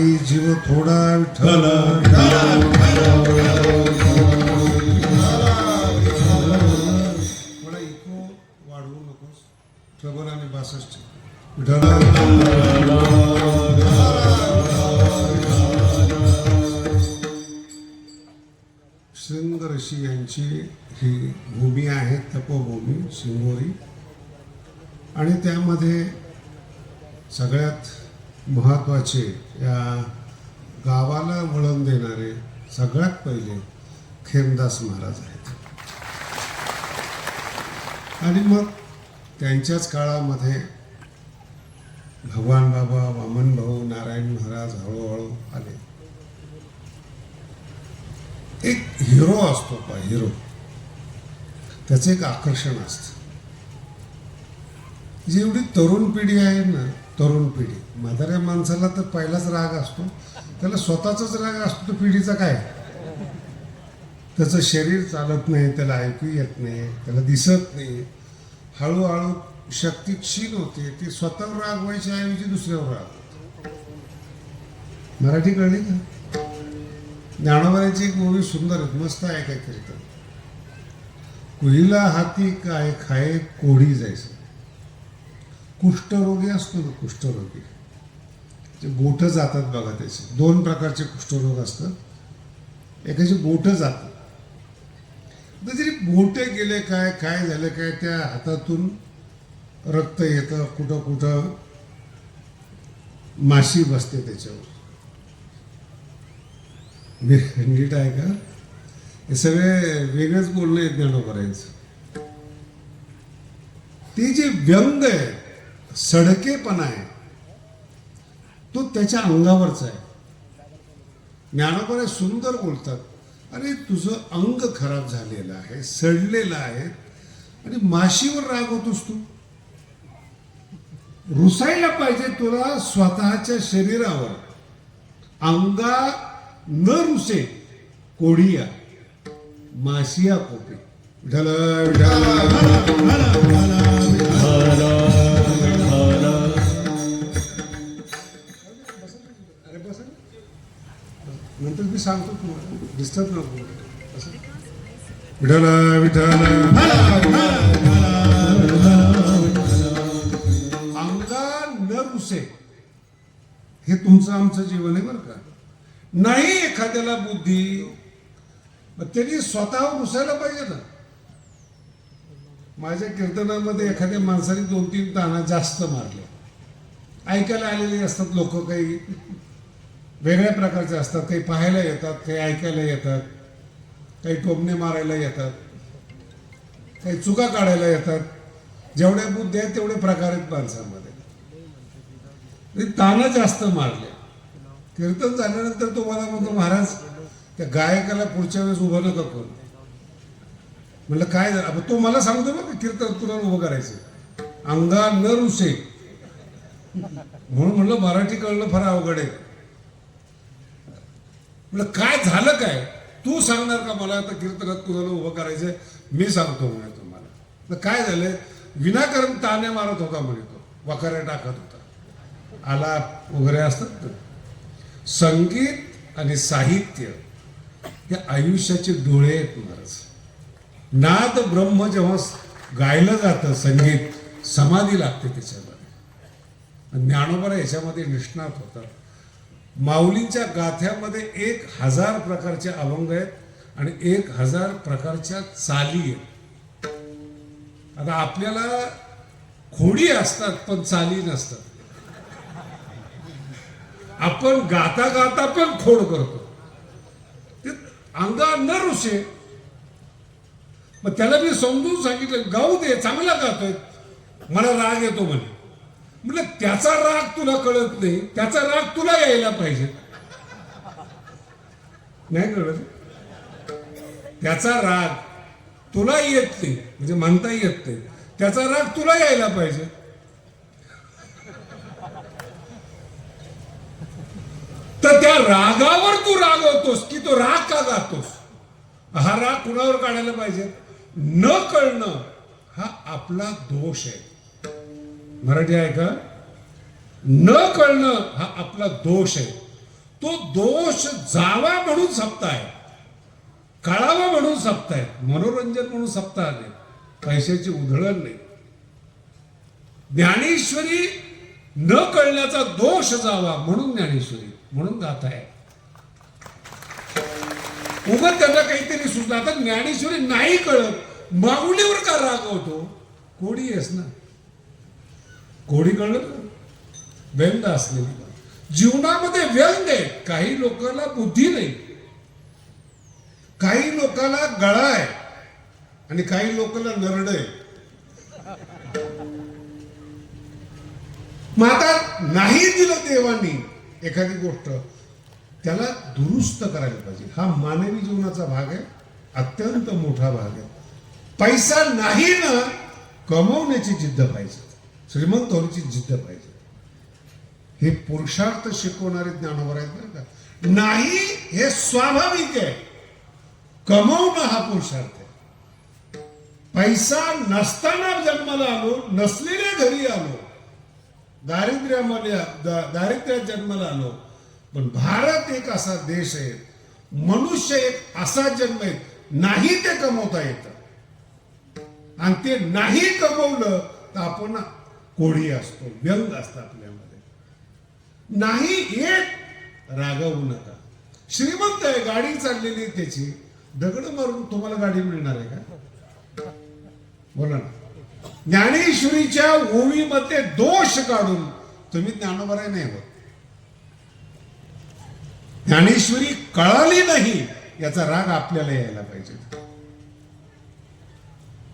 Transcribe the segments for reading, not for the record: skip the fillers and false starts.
बाई जीव थोडा विठ्ठल थोडा इको वाढवू नकोस ट्रबल आणि 62 श्रृंग ऋषी यांची ही भूमी आहे तपोभूमी शिंगोरी आणि त्यामध्ये सगळ्यात महत्त्वाचे या गावाला वळण देणारे सगळ्यात पहिले खेमदास महाराज आहेत आणि मग त्यांच्याच काळामध्ये भगवान बाबा वामन भाऊ नारायण महाराज हळूहळू आले. एक हिरो असतो पा हिरो त्याचं एक आकर्षण असतं. जेवढी तरुण पिढी आहे ना तरुण पिढी म्हाताऱ्या माणसाला तर पहिलाच राग असतो त्याला स्वतःचाच राग असतो. तो पिढीचा काय त्याचं शरीर चालत नाही त्याला ऐकू येत नाही त्याला दिसत नाही. हळूहळू शक्ती क्षीण होते ती स्वतःवर राग व्हायच्या ऐवजी दुसऱ्यावर राग. मराठी कळली का? ज्ञानोबाची एक मूवी सुंदर आहे मस्त आहे काय कीर्तन. कुहीला हाती काय खाये कोढी जायचं. कुष्ठरोगी असतो ना कुष्ठरोगी ते बोट जातात बघा त्याचे 2 प्रकारचे कुष्ठरोग असतात. एकाचे बोट जातात जरी बोटे गेले काय काय झालं काय त्या हातातून रक्त येतं कुठं कुठं माशी बसते त्याच्यावर. नीट आहे का? हे सगळे वेगळंच बोलणं आहे ज्ञानोबरांचं. ते जे व्यंग आहे सडकेपणा आहे तो त्याच्या अंगावरचा आहे. ज्ञानोबा सुंदर बोलतात अरे तुझं अंग खराब झालेलं आहे सडलेलं आहे आणि माशीवर राग होतोस तू. रुसायला पाहिजे तुला स्वतःच्या शरीरावर. अंगा न रुसे कोढिया माशिया कोपे. विठ्ठल अरे बस नंतर मी सांगतो तुम्हाला डिस्टर्ब नको. विठ्ठल विठ्ठल अंगा न रुसे हे तुमचं आमचं जीवन आहे बरं का. नाही एखाद्याला बुद्धी मग त्यांनी स्वतःवर घुसायला पाहिजे ना. माझ्या कीर्तनामध्ये एखाद्या माणसाने 2-3 ताना जास्त मारले. ऐकायला आलेले असतात लोक काही वेगळ्या प्रकारचे असतात. काही पाहायला येतात काही ऐकायला येतात काही टोमणे मारायला येतात काही चुका काढायला येतात. जेवढ्या बुद्धी आहेत तेवढे प्रकार आहेत माणसामध्ये. ताना जास्त मारले. कीर्तन झाल्यानंतर तो मला म्हणतो महाराज त्या गायकाला पुढच्या वेळेस उभं नका करू. म्हणलं काय झालं? तो मला सांगतो बघ कीर्तन तुला उभं करायचं अंगा न रुसे म्हणून म्हणलं मराठी कळणं फार अवघड आहे. म्हणलं काय झालं काय तू सांगणार का मला आता कीर्तनात कुणाला उभं करायचं? मी सांगतो म्हणे तुम्हाला. काय झालं विनाकारण ताने मारत होता म्हणे तो वकाऱ्या टाकत होता आलाप वगैरे असतात ना. संगीत आणि साहित्य हे आयुष्याचे डोळे आहेत महाराज. नाद ब्रह्म जेव्हा गायलं जातं संगीत समाधी लागते त्याच्यामध्ये. ज्ञानोबा याच्यामध्ये निष्णात होतात. माऊलींच्या गाथ्यामध्ये 1000 प्रकारचे अभंग आहेत आणि 1000 प्रकारच्या चाली आहेत. आता आपल्याला खोडी असतात पण चाली नसतात. आपण गाता गाता पण खोड करतो. ते अंगा न रुसे. मग त्याला मी समजून सांगितलं गाऊ दे चांगला गातोय मला राग येतो म्हणे. म्हटलं त्याचा राग तुला कळत नाही त्याचा राग तुला यायला पाहिजे. नाही कळत त्याचा राग तुला येत नाही म्हणजे म्हणता येत नाही त्याचा राग तुला यायला पाहिजे. तर त्या रागावर तू रागवतोस की तो राग का गातोस? हा राग कुणावर काढायला पाहिजे? न कळणं हा आपला दोष आहे. मराठी आहे का? न कळणं हा आपला दोष आहे. तो दोष जावा म्हणून सप्ताय, कळावा म्हणून सप्ताय, मनोरंजन म्हणून सप्ताह नाही, पैशाची उधळण नाही. ज्ञानेश्वरी न कळण्याचा दोष जावा म्हणून ज्ञानेश्वरी म्हणून गाताय. उगत त्यांना काहीतरी सुचलं. आता ज्ञानेश्वरी नाही कळत, माऊलीवर का रागवतो? कोडी आहेस ना, कोडी कळलं का? व्यंग असलेली जीवनामध्ये व्यंग आहे. काही लोकांना बुद्धी नाही, काही लोकांना गळा आहे आणि काही लोकांना नरड आहे. मग आता नाही दिलं देवानी एखादी गोष्ट, त्याला दुरुस्त करायला पाहिजे. हा मानवी जीवनाचा भाग आहे, अत्यंत मोठा भाग आहे. पैसा नाही ना, कमवण्याची जिद्द पाहिजे, श्रीमंत होण्याची जिद्द पाहिजे. हे पुरुषार्थ शिकवणारे ज्ञानोबा आहेत बरं का. नाही हे स्वाभाविक आहे, कमवणं हा पुरुषार्थ आहे. पैसा नसताना जन्माला आलो, नसलेल्या घरी आलो, दारिद्र्यात जन्माला आलो. पण भारत एक असा देश आहे, मनुष्य एक असा जन्म आहे, नाही ते कमवता येतं. आणि ते नाही कमवलं तर आपण कोळी असतो, व्यंग असतं आपल्यामध्ये. नाही एक रागवू नका. श्रीमंत आहे, गाडी चाललेली आहे त्याची, दगड मारून तुम्हाला गाडी मिळणार आहे का? बोला ना. ज्ञानेश्वरीच्या ओवीमध्ये दोष काढून तुम्ही ज्ञानोबा नाही होत. ज्ञानेश्वरी कळाली नाही याचा राग आपल्याला यायला पाहिजे.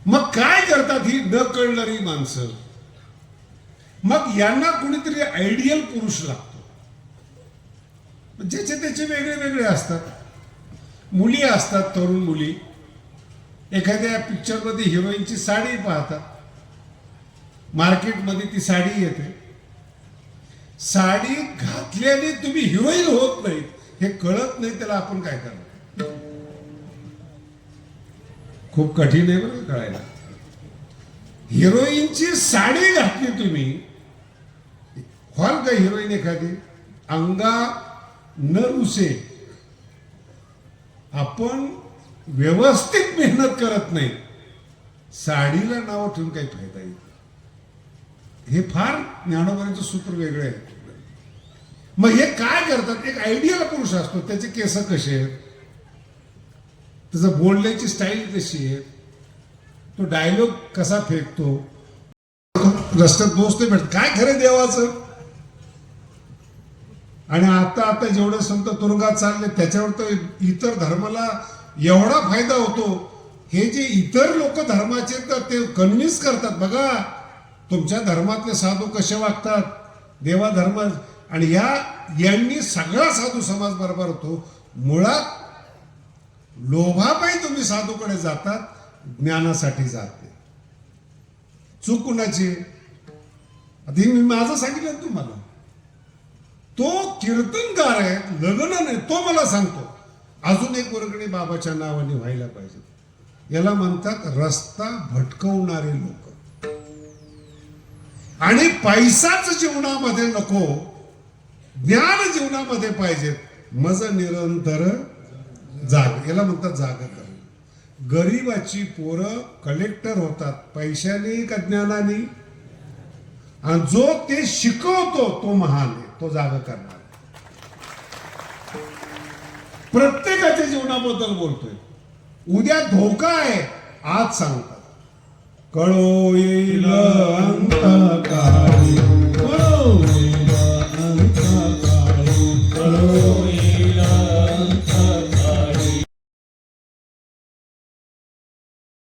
मग काय करतात ही न कळणारी माणसं? मग यांना कुणीतरी आयडियल पुरुष लागतो, ज्याचे त्याचे वेगळे वेगळे असतात. मुली असतात, तरुण मुली एखाद्या पिक्चर मध्ये हिरोईनची साडी पाहतात, मार्केटमध्ये ती साडी येते. साडी घातल्याने तुम्ही हिरोईन होत नाही हे कळत नाही, त्याला आपण काय करणार? खूप कठीण आहे बरं कळायला. हिरोईनची साडी घातली तुम्ही, व्हाल का हिरोईन एखादी? अंगा न रुसे. आपण व्यवस्थित मेहनत करत नाही, साडीला नाव ठेवून काही फायदा येईल. हे फार ज्ञानोबांचं सूत्र वेगळं आहे. मग हे काय करतात? एक आयडियल पुरुष असतो, त्याचे केस कसे आहेत, त्याचं बोलण्याची स्टाईल कशी आहे, तो डायलॉग कसा फेकतो, रस्त्यात दोस्त भेट, काय खरं देवाचं. आणि आता जेवढं संत तुरुंगात चालले त्याच्यावर तर इतर धर्माला एवढा फायदा होतो. हे जे इतर लोक धर्माचे तर ते कन्व्हिन्स करतात, बघा तुमच्या धर्मातले साधू कसे वागतात, देवा धर्म. आणि यांनी सगळा साधू समाज बरोबर होतो. मुळात लोभापायी तुम्ही साधूकडे जातात, ज्ञानासाठी जाते. चूक कुणाची? आधी मी माझं सांगितलं तुम्हाला. तो कीर्तनकार आहे, लग्न नाही, तो मला सांगतो अजून एक वर्गणी बाबाच्या नावाने व्हायला पाहिजे. याला म्हणतात रस्ता भटकवणारे लोक. आणि पैसाच जीवनामध्ये नको, ज्ञान जीवनामध्ये पाहिजे. मज निरंतर जाग, याला म्हणतात जागरण. गरीबाची पोरं कलेक्टर होतात, पैशाने का ज्ञानाने? आणि जो ते शिकवतो तो महान आहे, तो जाग करणार. प्रत्येकाच्या जीवनाबद्दल बोलतोय. उद्या धोका आहे आज सांगतात, कळो येईल अंत